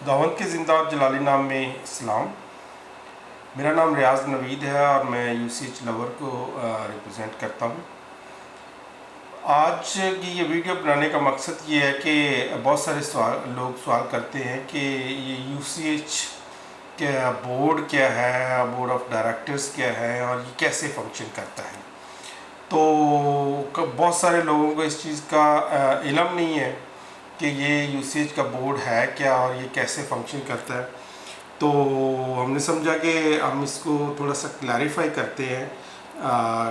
दावत के ज़िंदा और जलाली नाम में इस्लाम। मेरा नाम रियाज नवीद है और मैं यूसीएच लवर को रिप्रेजेंट करता हूँ। आज की ये वीडियो बनाने का मकसद ये है कि बहुत सारे लोग सवाल करते हैं कि ये यूसीएच क्या बोर्ड क्या है, बोर्ड ऑफ डायरेक्टर्स क्या है और ये कैसे फंक्शन करता है। तो बहुत सारे लोगों को इस चीज़ का इल्म नहीं है कि ये यूसीएच का बोर्ड है क्या और ये कैसे फंक्शन करता है। तो हमने समझा कि हम इसको थोड़ा सा क्लैरिफाई करते हैं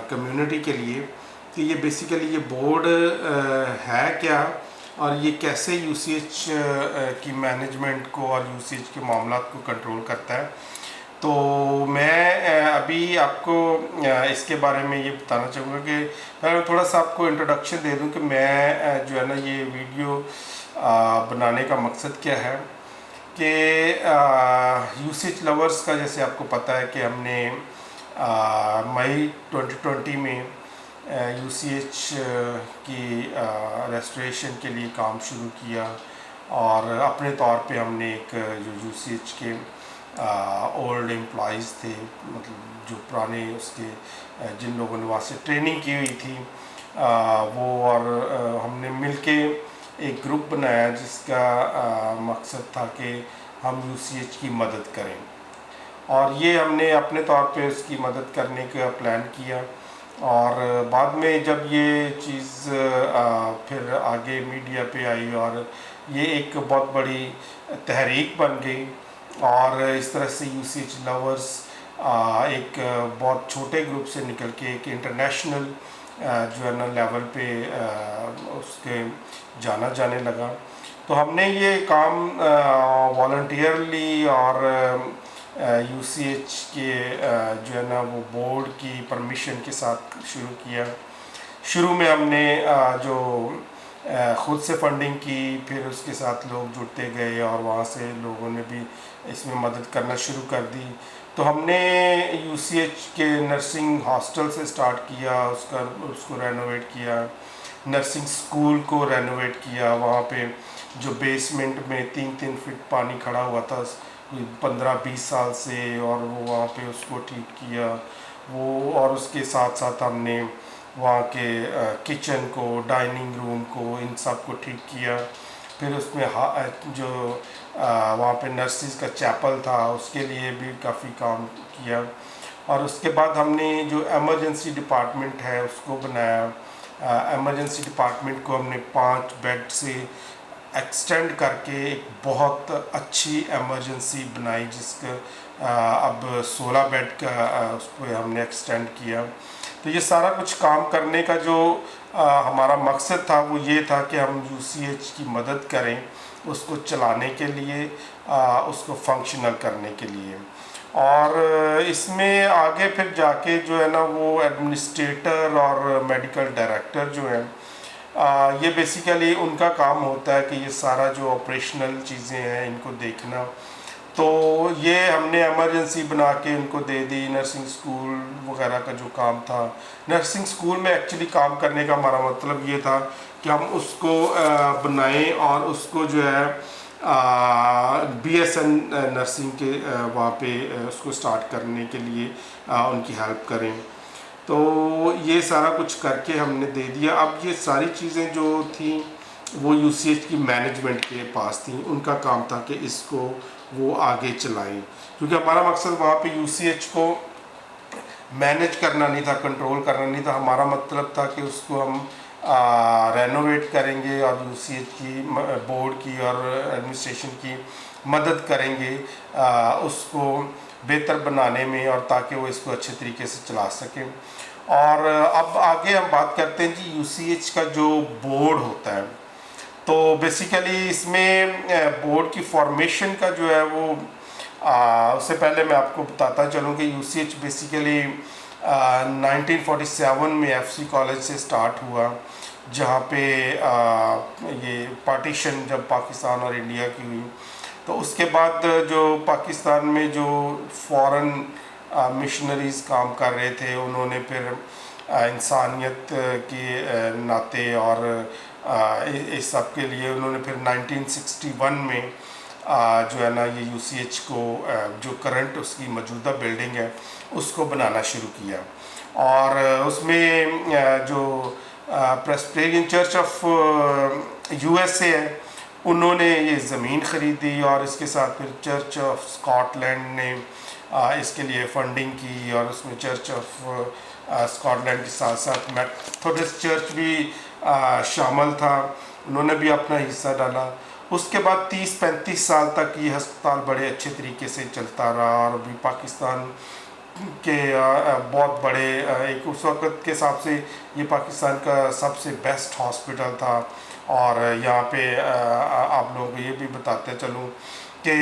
कम्युनिटी के लिए कि ये बेसिकली ये बोर्ड है क्या और ये कैसे यूसीएच की मैनेजमेंट को और यूसीएच के मामलात को कंट्रोल करता है। तो मैं अभी आपको इसके बारे में ये बताना चाहूँगा कि पहले मैं थोड़ा सा आपको इंट्रोडक्शन दे दूँ कि मैं जो है ना ये वीडियो बनाने का मकसद क्या है कि यूसीएच लवर्स का जैसे आपको पता है कि हमने मई 2020 में यूसीएच की रेस्टोरेशन के लिए काम शुरू किया और अपने तौर पे हमने एक जो यूसीएच के ओल्ड एम्प्लॉइज़ थे, मतलब जो पुराने उसके जिन लोगों ने वहाँ से ट्रेनिंग की हुई थी वो, और हमने मिलके एक ग्रुप बनाया जिसका मकसद था कि हम यूसीएच की मदद करें और ये हमने अपने तौर पे उसकी मदद करने का प्लान किया। और बाद में जब ये चीज़ फिर आगे मीडिया पे आई और ये एक बहुत बड़ी तहरीक बन गई और इस तरह से यूसीएच लवर्स एक बहुत छोटे ग्रुप से निकल के एक इंटरनेशनल जो है ना लेवल पे उसके जाना जाने लगा। तो हमने ये काम वॉलंटियरली और यूसीएच के जो है ना वो बोर्ड की परमिशन के साथ शुरू किया। शुरू में हमने जो ख़ुद से फंडिंग की, फिर उसके साथ लोग जुड़ते गए और वहाँ से लोगों ने भी इसमें मदद करना शुरू कर दी। तो हमने यूसीएच के नर्सिंग हॉस्टल से स्टार्ट किया, उसको रेनोवेट किया, नर्सिंग स्कूल को रेनोवेट किया। वहाँ पे जो बेसमेंट में 3-3 फीट पानी खड़ा हुआ था 15-20 साल से, और वो वहाँ पे उसको ठीक किया वो, और उसके साथ साथ हमने वहाँ के किचन को, डाइनिंग रूम को, इन सब को ठीक किया। फिर उसमें जो वहाँ पे नर्सिस का चैपल था उसके लिए भी काफ़ी काम किया। और उसके बाद हमने जो एमरजेंसी डिपार्टमेंट है उसको बनाया। एमरजेंसी डिपार्टमेंट को हमने 5 बेड से एक्सटेंड करके एक बहुत अच्छी एमरजेंसी बनाई, जिसका अब 16 बेड का उस पर हमने एक्सटेंड किया। तो ये सारा कुछ काम करने का जो हमारा मकसद था वो ये था कि हम यूसीएच की मदद करें उसको चलाने के लिए, उसको फंक्शनल करने के लिए। और इसमें आगे फिर जाके जो है ना वो एडमिनिस्ट्रेटर और मेडिकल डायरेक्टर जो है ये बेसिकली उनका काम होता है कि ये सारा जो ऑपरेशनल चीज़ें हैं इनको देखना। तो ये हमने एमरजेंसी बना के उनको दे दी। नर्सिंग स्कूल वगैरह का जो काम था, नर्सिंग स्कूल में एक्चुअली काम करने का हमारा मतलब ये था कि हम उसको बनाएं और उसको जो है बीएसएन नर्सिंग के वहाँ पे उसको स्टार्ट करने के लिए उनकी हेल्प करें। तो ये सारा कुछ करके हमने दे दिया। अब ये सारी चीज़ें जो थी वो यूसीएच की मैनेजमेंट के पास थी, उनका काम था कि इसको वो आगे चलाएं, क्योंकि हमारा मकसद वहाँ पे यूसीएच को मैनेज करना नहीं था, कंट्रोल करना नहीं था। हमारा मतलब था कि उसको हम रेनोवेट करेंगे और यूसीएच की बोर्ड की और एडमिनिस्ट्रेशन की मदद करेंगे उसको बेहतर बनाने में, और ताकि वो इसको अच्छे तरीके से चला सकें। और अब आगे हम बात करते हैं जी यूसीएच का जो बोर्ड होता है। तो बेसिकली इसमें बोर्ड की फॉर्मेशन का जो है वो उससे पहले मैं आपको बताता चलूँ कि यूसीएच बेसिकली 1947 में एफसी कॉलेज से स्टार्ट हुआ, जहाँ पे ये पार्टीशन जब पाकिस्तान और इंडिया की हुई, तो उसके बाद जो पाकिस्तान में जो फॉरेन मिशनरीज़ काम कर रहे थे उन्होंने फिर इंसानियत के नाते और इस सब के लिए उन्होंने फिर 1961 में जो है ना ये यूसीएच को जो करंट उसकी मौजूदा बिल्डिंग है उसको बनाना शुरू किया। और उसमें जो प्रेस्बिटेरियन चर्च ऑफ यूएसए है उन्होंने ये ज़मीन ख़रीदी और इसके साथ फिर चर्च ऑफ स्कॉटलैंड ने इसके लिए फंडिंग की और उसमें चर्च ऑफ स्कॉटलैंड के साथ साथ मेथोडिस्ट चर्च भी शामिल था, उन्होंने भी अपना हिस्सा डाला। उसके बाद 30-35 साल तक ये अस्पताल बड़े अच्छे तरीके से चलता रहा और अभी पाकिस्तान के बहुत बड़े एक उस वक़्त के हिसाब से ये पाकिस्तान का सबसे बेस्ट हॉस्पिटल था। और यहाँ पे आप लोगों को ये भी बताते चलूँ कि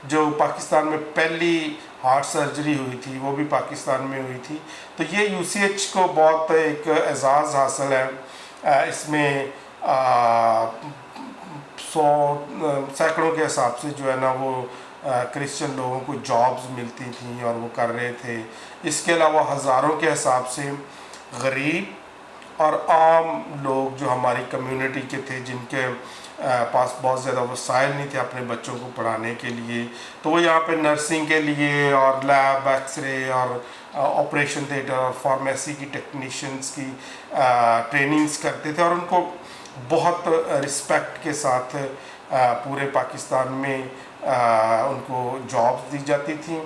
जो पाकिस्तान में पहली हार्ट सर्जरी हुई थी वो भी पाकिस्तान में हुई थी। तो ये यूसीएच को बहुत एक एजाज़ हासिल है। इसमें 100 सैकड़ों के हिसाब से जो है ना वो क्रिश्चियन लोगों को जॉब्स मिलती थी और वो कर रहे थे। इसके अलावा हज़ारों के हिसाब से गरीब और आम लोग जो हमारी कम्युनिटी के थे जिनके पास बहुत ज़्यादा वसाइल नहीं थे अपने बच्चों को पढ़ाने के लिए, तो वो यहाँ पे नर्सिंग के लिए और लैब एक्सरे और ऑपरेशन थिएटर और फार्मेसी की टेक्नीशियंस की ट्रेनिंग्स करते थे और उनको बहुत रिस्पेक्ट के साथ पूरे पाकिस्तान में उनको जॉब्स दी जाती थी।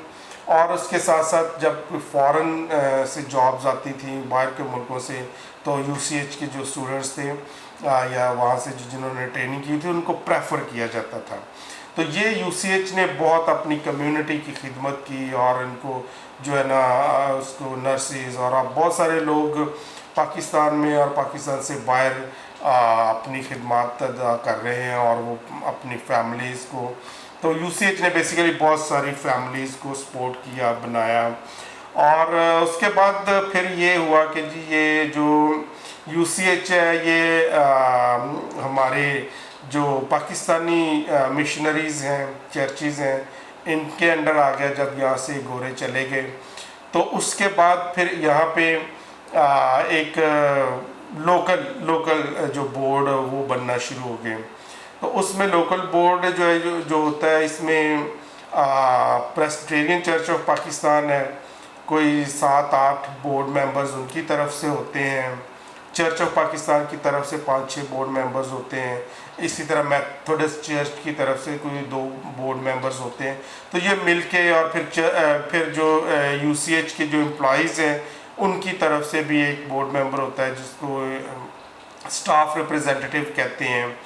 और उसके साथ साथ जब फ़ॉरेन से जॉब्स आती थी बाहर के मुल्कों से, तो यूसीएच के जो स्टूडेंट्स थे या वहाँ से जिन्होंने ट्रेनिंग की थी उनको प्रेफर किया जाता था। तो ये यूसीएच ने बहुत अपनी कम्युनिटी की खिदमत की और इनको जो है ना उसको नर्सेज और अब बहुत सारे लोग पाकिस्तान में और पाकिस्तान से बाहर अपनी खिदमत अदा कर रहे हैं और वो अपनी फैमिलीज़ को, तो यूसीएच ने बेसिकली बहुत सारी फैमिलीज़ को सपोर्ट किया, बनाया। और उसके बाद फिर ये हुआ कि जी ये जो यूसीएच है ये हमारे जो पाकिस्तानी मिशनरीज़ हैं, चर्चेज़ हैं, इनके अंडर आ गया। जब यहाँ से गोरे चले गए तो उसके बाद फिर यहाँ पे एक लोकल जो बोर्ड वो बनना शुरू हो गए। तो उसमें लोकल बोर्ड जो है जो होता है इसमें प्रेस्बिटेरियन चर्च ऑफ पाकिस्तान है, कोई 7-8 बोर्ड मेंबर्स उनकी तरफ से होते हैं, चर्च ऑफ पाकिस्तान की तरफ से 5-6 बोर्ड मेंबर्स होते हैं, इसी तरह मेथोडिस्ट चर्च की तरफ से कोई 2 बोर्ड मेंबर्स होते हैं। तो ये मिलके और फिर जो यूसीएच के जो एम्प्लॉइज़ हैं उनकी तरफ से भी एक बोर्ड मेंबर होता है जिसको स्टाफ रिप्रेजेंटेटिव कहते हैं।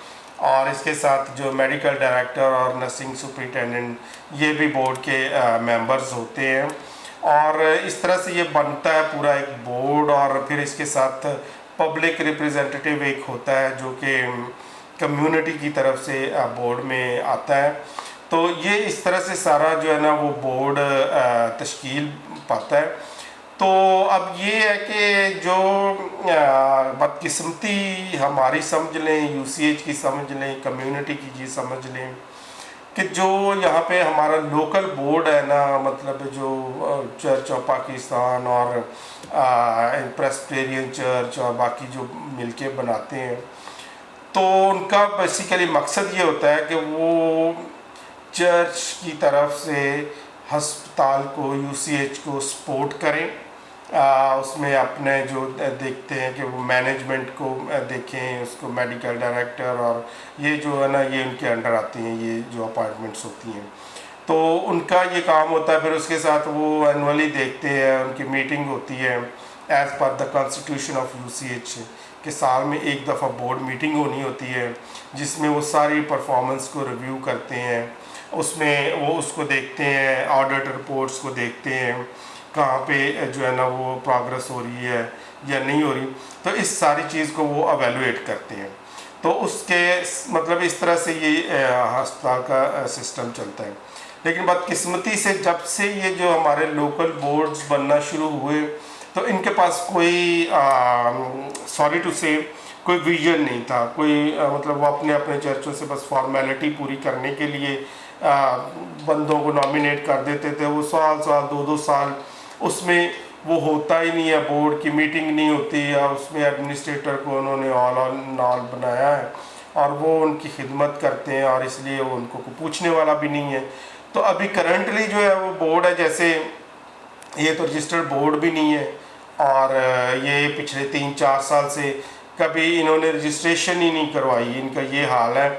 और इसके साथ जो मेडिकल डायरेक्टर और नर्सिंग सुपरिटेंडेंट ये भी बोर्ड के मेंबर्स होते हैं। और इस तरह से ये बनता है पूरा एक बोर्ड। और फिर इसके साथ पब्लिक रिप्रेजेंटेटिव एक होता है जो कि कम्युनिटी की तरफ से बोर्ड में आता है। तो ये इस तरह से सारा जो है ना वो बोर्ड तश्कील पाता है। तो अब ये है कि जो बदकिस्मती हमारी समझ लें, यूसीएच की समझ लें, कम्युनिटी की जी समझ लें कि जो यहाँ पे हमारा लोकल बोर्ड है ना, मतलब जो चर्च ऑफ पाकिस्तान और प्रेस्बिटेरियन चर्च और बाकी जो मिलके बनाते हैं, तो उनका बेसिकली मकसद ये होता है कि वो चर्च की तरफ से हस्पताल को, यूसीएच को सपोर्ट करें। उसमें अपने जो देखते हैं कि वो मैनेजमेंट को देखें, उसको मेडिकल डायरेक्टर और ये जो है ना ये उनके अंडर आती हैं, ये जो अपॉइंटमेंट्स होती हैं, तो उनका ये काम होता है। फिर उसके साथ वो एनुअली देखते हैं, उनकी मीटिंग होती है as per the constitution of UCH कि साल में एक दफ़ा बोर्ड मीटिंग होनी होती है जिसमें वो सारी परफॉर्मेंस को रिव्यू करते हैं। उसमें वो उसको देखते हैं, ऑडिट रिपोर्ट्स को देखते हैं, कहाँ पे जो है ना वो प्रोग्रेस हो रही है या नहीं हो रही, तो इस सारी चीज़ को वो एवेलुएट करते हैं। तो उसके मतलब इस तरह से ये अस्पताल का सिस्टम चलता है। लेकिन बदकिस्मती से जब से ये जो हमारे लोकल बोर्ड्स बनना शुरू हुए तो इनके पास कोई सॉरी टू से कोई विजन नहीं था, कोई मतलब वो अपने अपने चर्चों से बस फॉर्मेलिटी पूरी करने के लिए बंदों को नॉमिनेट कर देते थे। वो साल 2-2 साल उसमें वो होता ही नहीं है, बोर्ड की मीटिंग नहीं होती, या उसमें एडमिनिस्ट्रेटर को उन्होंने ऑल बनाया है और वो उनकी खिदमत करते हैं और इसलिए वो उनको कोई पूछने वाला भी नहीं है। तो अभी करंटली जो है वो बोर्ड है, जैसे ये तो रजिस्टर्ड बोर्ड भी नहीं है और ये पिछले 3-4 साल से कभी इन्होंने रजिस्ट्रेशन ही नहीं करवाई, इनका ये हाल है।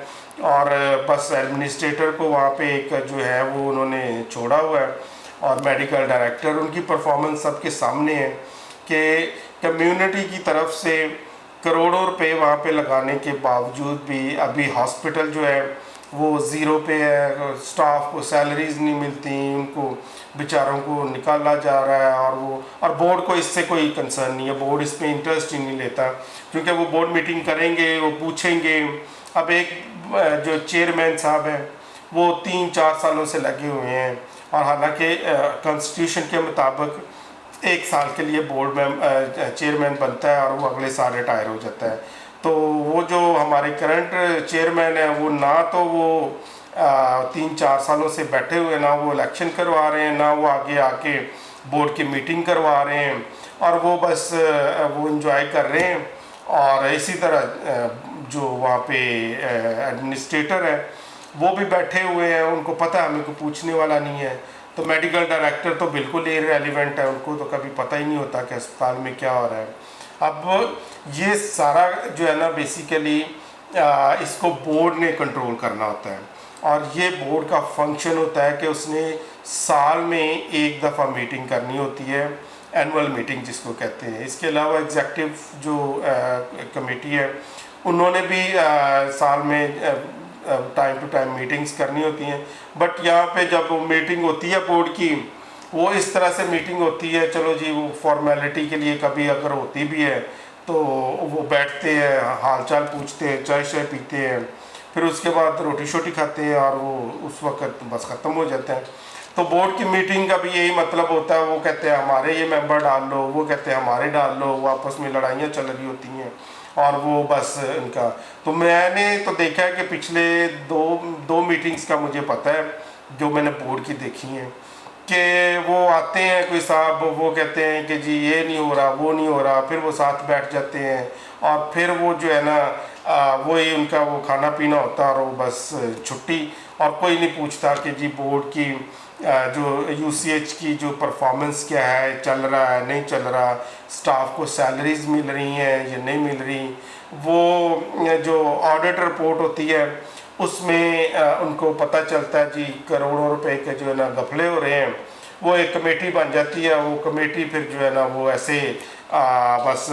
और बस एडमिनिस्ट्रेटर को वहाँ पे एक जो है वो उन्होंने छोड़ा हुआ है और मेडिकल डायरेक्टर, उनकी परफॉर्मेंस सबके सामने है कि कम्युनिटी की तरफ से करोड़ों रुपए वहाँ पे लगाने के बावजूद भी अभी हॉस्पिटल जो है वो ज़ीरो पे है, स्टाफ को सैलरीज नहीं मिलती, उनको बेचारों को निकाला जा रहा है और बोर्ड को इससे कोई कंसर्न नहीं है, बोर्ड इस पर इंटरेस्ट ही नहीं लेता क्योंकि वो बोर्ड मीटिंग करेंगे, वो पूछेंगे। अब एक जो चेयरमैन साहब हैं वो 3-4 सालों से लगे हुए हैं और हालांकि कॉन्स्टिट्यूशन के मुताबिक 1 साल के लिए बोर्ड में चेयरमैन बनता है और वो अगले साल रिटायर हो जाता है। तो वो जो हमारे करंट चेयरमैन है वो ना तो वो 3-4 सालों से बैठे हुए, ना वो इलेक्शन करवा रहे हैं, ना वो आगे आके बोर्ड की मीटिंग करवा रहे हैं और वो बस वो इंजॉय कर रहे हैं। और इसी तरह जो वहाँ पे एडमिनिस्ट्रेटर है वो भी बैठे हुए हैं, उनको पता है हमें को पूछने वाला नहीं है। तो मेडिकल डायरेक्टर तो बिल्कुल इररेलेवेंट है, उनको तो कभी पता ही नहीं होता कि अस्पताल में क्या हो रहा है। अब ये सारा जो है ना बेसिकली इसको बोर्ड ने कंट्रोल करना होता है और ये बोर्ड का फंक्शन होता है कि उसने साल में एक दफ़ा मीटिंग करनी होती है, एनुअल मीटिंग जिसको कहते हैं। इसके अलावा एग्जेक्टिव जो कमेटी है उन्होंने भी साल में टाइम टू टाइम मीटिंग्स करनी होती हैं। बट यहाँ पे जब मीटिंग होती है बोर्ड की, वो इस तरह से मीटिंग होती है, चलो जी वो फॉर्मेलिटी के लिए कभी अगर होती भी है तो वो बैठते हैं, हालचाल पूछते हैं, चाय शाय पीते हैं, फिर उसके बाद रोटी शोटी खाते हैं और वो उस वक्त बस ख़त्म हो जाता है। तो बोर्ड की मीटिंग का भी यही मतलब होता है, वो कहते हैं हमारे ये मेंबर डाल लो, वो कहते हैं हमारे डाल लो, वो आपस में लड़ाइयाँ चल रही होती हैं और वो बस इनका। तो मैंने तो देखा है कि पिछले दो मीटिंग्स का मुझे पता है जो मैंने बोर्ड की देखी हैं कि वो आते हैं कोई साहब, वो कहते हैं कि जी ये नहीं हो रहा, वो नहीं हो रहा, फिर वो साथ बैठ जाते हैं और फिर वो जो है ना वही उनका वो खाना पीना होता है और वो बस छुट्टी, और कोई नहीं पूछता कि जी बोर्ड की जो यूसीएच की जो परफॉर्मेंस क्या है, चल रहा है नहीं चल रहा, स्टाफ को सैलरीज मिल रही हैं या नहीं मिल रही। वो जो ऑडिट रिपोर्ट होती है उसमें उनको पता चलता है जी करोड़ों रुपए के जो है ना घपले हो रहे हैं। वो एक कमेटी बन जाती है, वो कमेटी फिर जो है ना वो ऐसे बस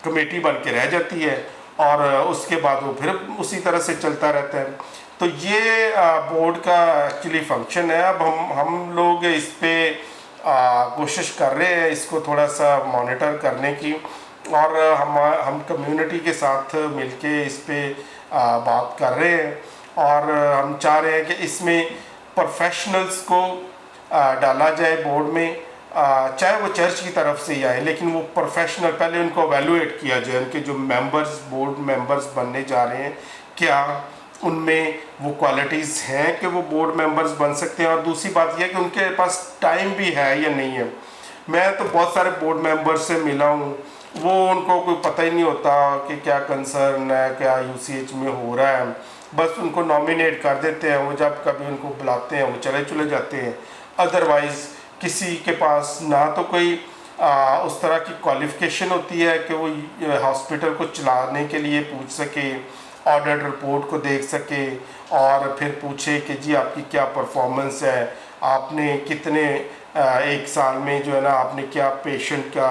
कमेटी बन के रह जाती है और उसके बाद वो फिर उसी तरह से चलता रहता है। तो ये बोर्ड का एक्चुअली फंक्शन है। अब हम लोग इस पे कोशिश कर रहे हैं इसको थोड़ा सा मॉनिटर करने की और हम कम्युनिटी के साथ मिलके इस पे बात कर रहे हैं और हम चाह रहे हैं कि इसमें प्रोफेशनल्स को डाला जाए बोर्ड में, चाहे वो चर्च की तरफ से ही आए, लेकिन वो प्रोफेशनल पहले उनको एवेलुएट किया जाए, उनके जो मेंबर्स बोर्ड मेंबर्स बनने जा रहे हैं क्या उनमें वो क्वालिटीज़ हैं कि वो बोर्ड मेंबर्स बन सकते हैं। और दूसरी बात यह है कि उनके पास टाइम भी है या नहीं है। मैं तो बहुत सारे बोर्ड मेंबर्स से मिला हूँ, वो उनको कोई पता ही नहीं होता कि क्या कंसर्न है, क्या यूसीएच में हो रहा है, बस उनको नॉमिनेट कर देते हैं, वो जब कभी उनको बुलाते हैं वो चले जाते हैं। अदरवाइज़ किसी के पास ना तो कोई उस तरह की क्वालिफ़िकेशन होती है कि वो हॉस्पिटल को चलाने के लिए पूछ सके, ऑडिट रिपोर्ट को देख सके और फिर पूछे कि जी आपकी क्या परफॉर्मेंस है, आपने कितने एक साल में जो है ना आपने क्या पेशेंट का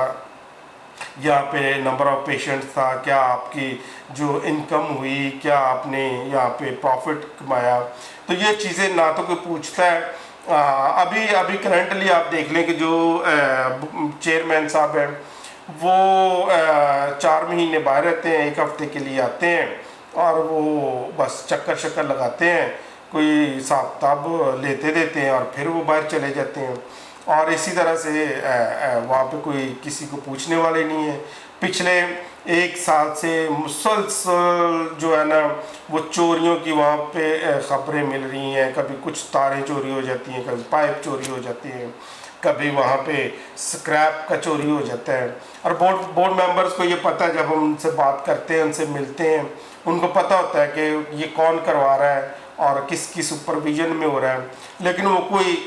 यहाँ पे नंबर ऑफ पेशेंट्स था, क्या आपकी जो इनकम हुई, क्या आपने यहाँ पे प्रॉफिट कमाया। तो ये चीज़ें ना तो कोई पूछता है। अभी करंटली आप देख लें कि जो चेयरमैन साहब हैं वो 4 महीने बाहर रहते हैं, 1 हफ्ते के लिए आते हैं और वो बस चक्कर लगाते हैं, कोई हिसाब किताब लेते देते हैं और फिर वो बाहर चले जाते हैं। और इसी तरह से वहाँ पे कोई किसी को पूछने वाले नहीं है। पिछले 1 साल से मुसलसल जो है ना वो चोरियों की वहाँ पे ख़बरें मिल रही हैं, कभी कुछ तारें चोरी हो जाती हैं, कभी पाइप चोरी हो जाती हैं। कभी वहाँ पे स्क्रैप का चोरी हो जाता है। और बोर्ड मेंबर्स को ये पता है, जब हम उनसे बात करते हैं, उनसे मिलते हैं, उनको पता होता है कि ये कौन करवा रहा है और किसकी सुपरविजन में हो रहा है, लेकिन वो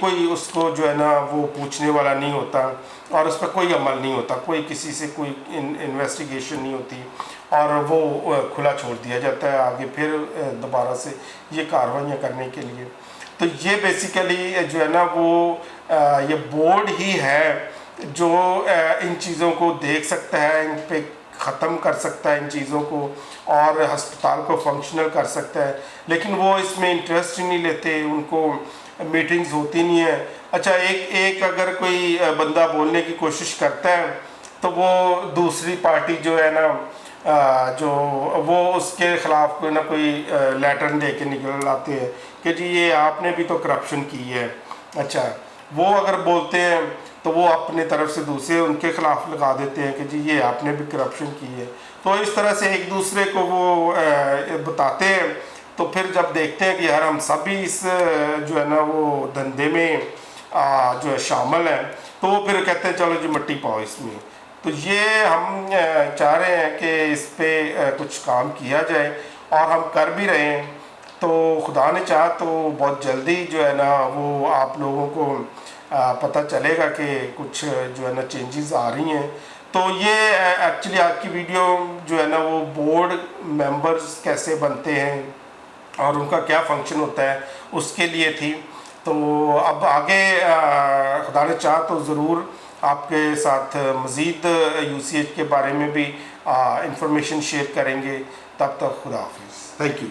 कोई उसको जो है ना वो पूछने वाला नहीं होता और उस पर कोई अमल नहीं होता, कोई किसी से कोई इन्वेस्टिगेशन नहीं होती और वो खुला छोड़ दिया जाता है आगे फिर दोबारा से ये कार्रवाइयाँ करने के लिए। तो ये बेसिकली जो है ना वो ये बोर्ड ही है जो इन चीज़ों को देख सकता है, इन पे ख़त्म कर सकता है इन चीज़ों को और अस्पताल को फंक्शनल कर सकता है, लेकिन वो इसमें इंटरेस्ट ही नहीं लेते, उनको मीटिंग्स होती नहीं है। अच्छा, एक अगर कोई बंदा बोलने की कोशिश करता है तो वो दूसरी पार्टी जो है ना जो वो उसके ख़िलाफ़ कोई ना कोई लेटर दे के निकल आते हैं कि जी ये आपने भी तो करप्शन की है। अच्छा, वो अगर बोलते हैं तो वो अपने तरफ से दूसरे उनके खिलाफ लगा देते हैं कि जी ये आपने भी करप्शन की है। तो इस तरह से एक दूसरे को वो बताते हैं। तो फिर जब देखते हैं कि यार हम सब भी इस जो है ना वो धंधे में जो है शामिल हैं, तो वो फिर कहते हैं चलो जी मिट्टी पाओ इसमें। तो ये हम चाह रहे हैं कि इस पे कुछ काम किया जाए और हम कर भी रहे हैं। तो खुदा ने चाहा तो बहुत जल्दी जो है ना वो आप लोगों को पता चलेगा कि कुछ जो है ना चेंजेस आ रही हैं। तो ये एक्चुअली आज की वीडियो जो है ना वो बोर्ड मेंबर्स कैसे बनते हैं और उनका क्या फंक्शन होता है उसके लिए थी। तो अब आगे खुदा ने चाहा तो ज़रूर आपके साथ मज़ीद यूसीएच के बारे में भी इंफॉर्मेशन शेयर करेंगे। तब तक खुदा हाफिज़, थैंक यू।